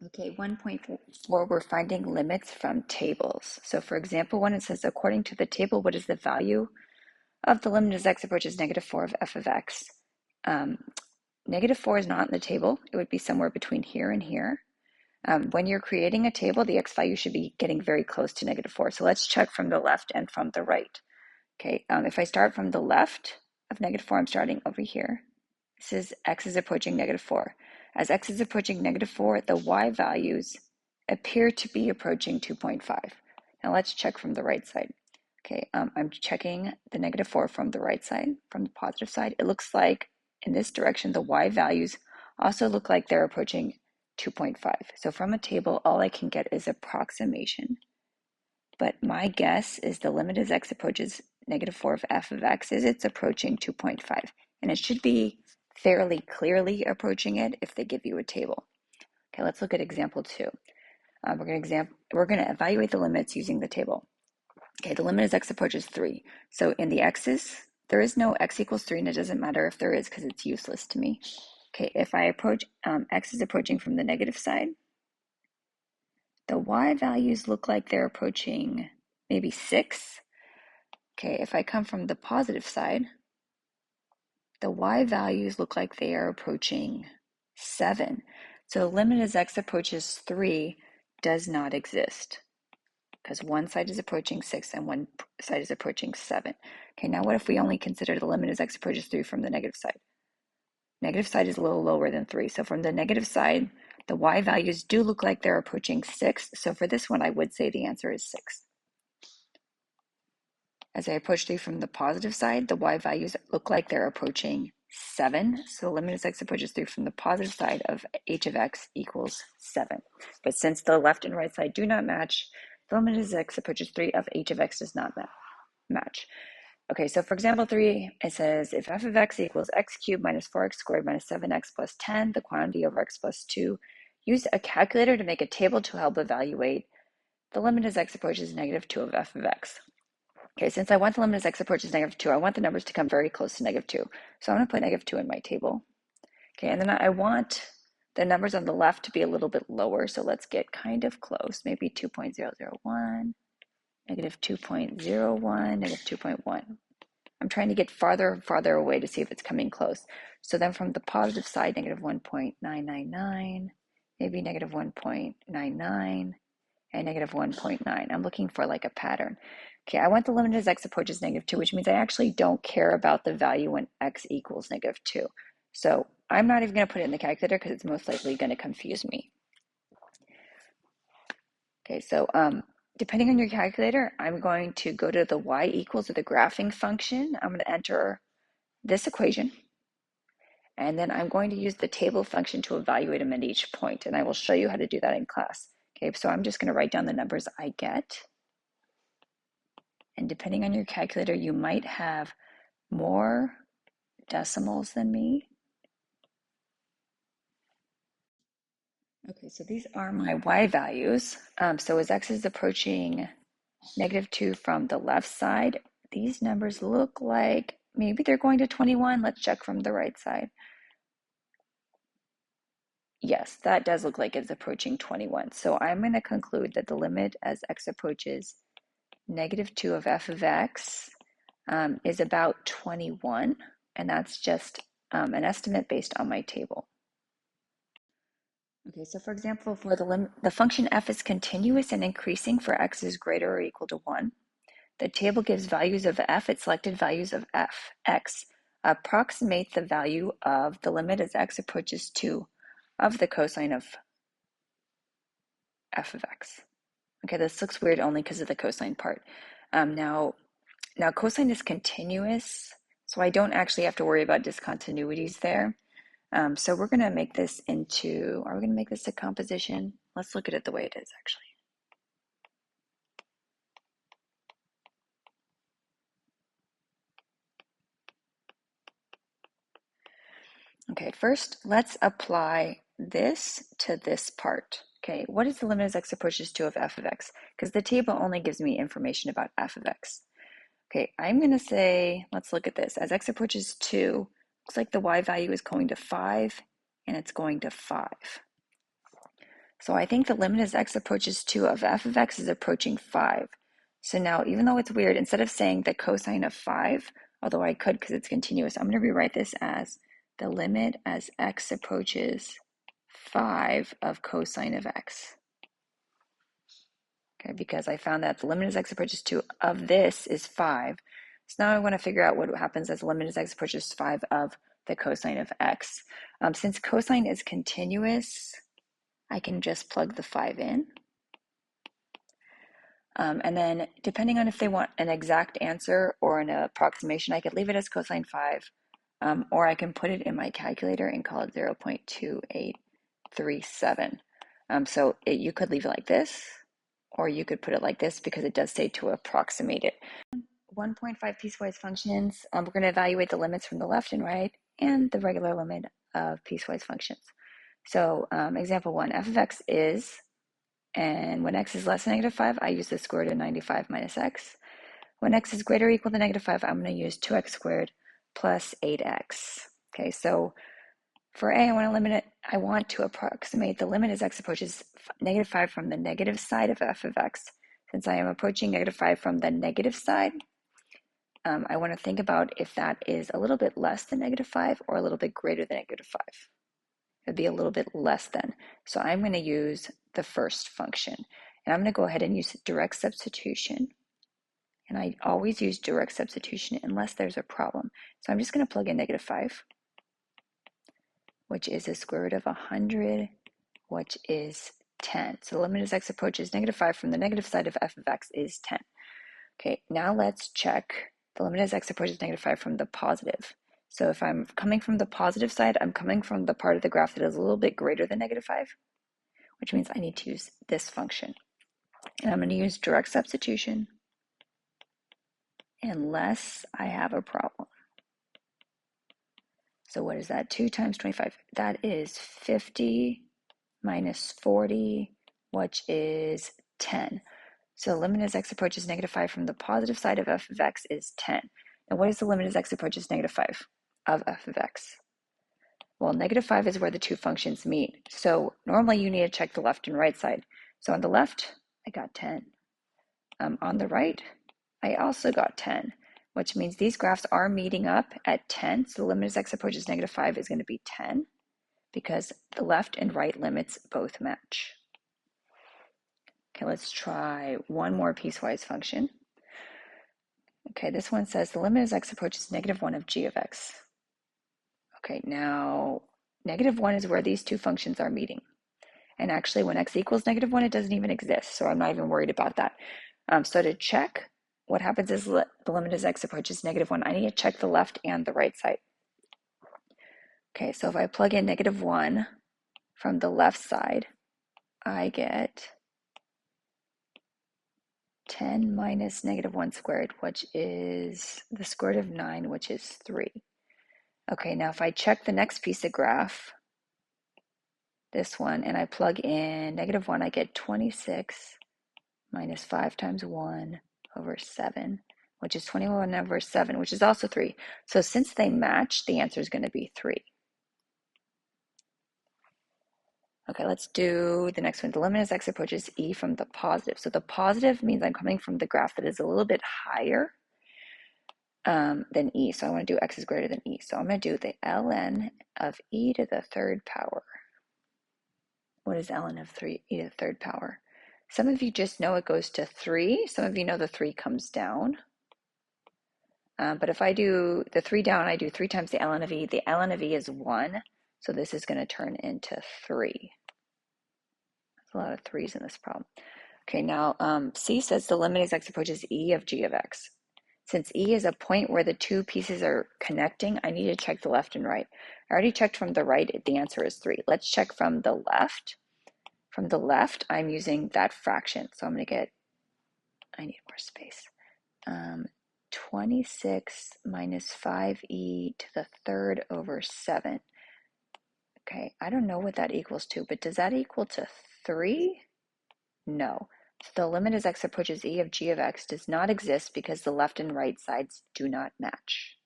Okay, 1.4, we're finding limits from tables. So for example, when it says, according to the table, what is the value of the limit as x approaches -4 of f of x? -4 is not in the table. It would be somewhere between here and here. When you're creating a table, the x value should be getting very close to -4. So let's check from the left and from the right. Okay, if I start from the left of -4, I'm starting over here. This is x is approaching -4. As x is approaching -4, the y values appear to be approaching 2.5. Now let's check from the right side. Okay, I'm checking the -4 from the right side, from the positive side. It looks like in this direction, the y values also look like they're approaching 2.5. So from a table, all I can get is approximation. But my guess is the limit as x approaches -4 of f of x is it's approaching 2.5. And it should be fairly clearly approaching it if they give you a table. Okay, let's look at example 2. We're going to evaluate the limits using the table. Okay, the limit as x approaches 3. So in the x's, there is no x equals 3, and it doesn't matter if there is because it's useless to me. Okay, if I approach, x is approaching from the negative side, the y values look like they're approaching maybe 6. Okay, if I come from the positive side, the y values look like they are approaching 7. So limit as x approaches 3 does not exist because one side is approaching 6 and one side is approaching 7. Okay, now what if we only consider the limit as x approaches 3 from the negative side? Negative side is a little lower than 3. So from the negative side, the y values do look like they're approaching 6. So for this one, I would say the answer is 6. As I approach 3 from the positive side, the y values look like they're approaching 7. So the limit as x approaches 3 from the positive side of h of x equals 7. But since the left and right side do not match, the limit as x approaches 3 of h of x does not match. Okay, so for example 3, it says if f of x equals x cubed minus 4x squared minus 7x plus 10, the quantity over x plus 2, use a calculator to make a table to help evaluate the limit as x approaches -2 of f of x. Okay, since I want the limit as x approaches -2, I want the numbers to come very close to -2. So I'm going to put -2 in my table. Okay, and then I want the numbers on the left to be a little bit lower. So let's get kind of close, maybe 2.001, -2.01, -2.1. I'm trying to get farther and farther away to see if it's coming close. So then from the positive side, -1.999, maybe -1.99, and -1.9. I'm looking for like a pattern. Okay, I want the limit as x approaches -2, which means I actually don't care about the value when x equals -2. So I'm not even going to put it in the calculator because it's most likely going to confuse me. Okay, so depending on your calculator, I'm going to go to the y equals or the graphing function. I'm going to enter this equation, and then I'm going to use the table function to evaluate them at each point, and I will show you how to do that in class. Okay, so I'm just going to write down the numbers I get. And depending on your calculator, you might have more decimals than me. Okay, so these are my y values. So as x is approaching -2 from the left side, these numbers look like maybe they're going to 21. Let's check from the right side. Yes, that does look like it's approaching 21. So I'm going to conclude that the limit as x approaches -2 of f of x is about 21, and that's just an estimate based on my table. Okay, so for example, for the function f is continuous and increasing for x is greater or equal to 1. The table gives values of f at selected values of f, x. Approximate the value of the limit as x approaches 2 of the cosine of f of x. Okay, this looks weird only because of the cosine part. Now cosine is continuous, so I don't actually have to worry about discontinuities there. So we're going to make this into, are we going to make this a composition? Let's look at it the way it is actually. Okay, first let's apply this to this part. Okay, what is the limit as x approaches 2 of f of x? Because the table only gives me information about f of x. Okay, I'm going to say, let's look at this. As x approaches 2, looks like the y value is going to 5, and it's going to 5. So I think the limit as x approaches 2 of f of x is approaching 5. So now, even though it's weird, instead of saying the cosine of 5, although I could because it's continuous, I'm going to rewrite this as the limit as x approaches 5 of cosine of x. Okay, because I found that the limit as x approaches 2 of this is 5. So now I want to figure out what happens as the limit as x approaches 5 of the cosine of x. Since cosine is continuous, I can just plug the 5 in. And then depending on if they want an exact answer or an approximation, I could leave it as cosine 5, or I can put it in my calculator and call it 0.2837. So you could leave it like this, or you could put it like this because it does say to approximate it. 1.5 piecewise functions, we're going to evaluate the limits from the left and right and the regular limit of piecewise functions. So example 1, f of x is, and when x is less than -5, I use the square root of 95 minus x. When x is greater or equal to -5, I'm going to use 2x squared plus 8x. Okay, so for a, I want to approximate the limit as x approaches -5 from the negative side of f of x. Since I am approaching -5 from the negative side, I want to think about if that is a little bit less than -5 or a little bit greater than -5. It'd be a little bit less than. So I'm going to use the first function. And I'm going to go ahead and use direct substitution. And I always use direct substitution unless there's a problem. So I'm just going to plug in -5, which is the square root of 100, which is 10. So the limit as x approaches -5 from the negative side of f of x is 10. Okay, now let's check the limit as x approaches -5 from the positive. So if I'm coming from the positive side, I'm coming from the part of the graph that is a little bit greater than -5, which means I need to use this function. And I'm going to use direct substitution unless I have a problem. So what is that? 2 times 25. That is 50 minus 40, which is 10. So the limit as x approaches -5 from the positive side of f of x is 10. And what is the limit as x approaches -5 of f of x? Well, -5 is where the two functions meet. So normally you need to check the left and right side. So on the left, I got 10. On the right, I also got 10, which means these graphs are meeting up at 10. So the limit as x approaches -5 is going to be 10 because the left and right limits both match. Okay, let's try one more piecewise function. Okay, this one says the limit as x approaches -1 of g of x. Okay, now -1 is where these two functions are meeting. And actually when x equals -1, it doesn't even exist. So I'm not even worried about that. So to check, what happens is the limit as x approaches -1, I need to check the left and the right side. Okay, so if I plug in -1 from the left side, I get 10 minus -1 squared, which is the square root of 9, which is 3. Okay, now if I check the next piece of graph, this one, and I plug in -1, I get 26 minus 5 times 1 over 7, which is 21 over 7, which is also 3. So since they match, the answer is going to be 3. Okay, let's do the next one. The limit as x approaches e from the positive. So the positive means I'm coming from the graph that is a little bit higher than e. So I want to do x is greater than e. So I'm going to do the ln of e to the third power. What is ln of e to the third power? Some of you just know it goes to 3. Some of you know the 3 comes down. But if I do the 3 down, I do 3 times the ln of e. The ln of e is 1. So this is going to turn into 3. There's a lot of 3's in this problem. Okay, now C says the limit as x approaches e of g of x. Since e is a point where the two pieces are connecting, I need to check the left and right. I already checked from the right, the answer is 3. Let's check from the left. From the left, I'm using that fraction. So I'm going to get, I need more space. 26 minus 5e to the third over 7. Okay, I don't know what that equals to, but does that equal to 3? No. So the limit as x approaches e of g of x does not exist because the left and right sides do not match.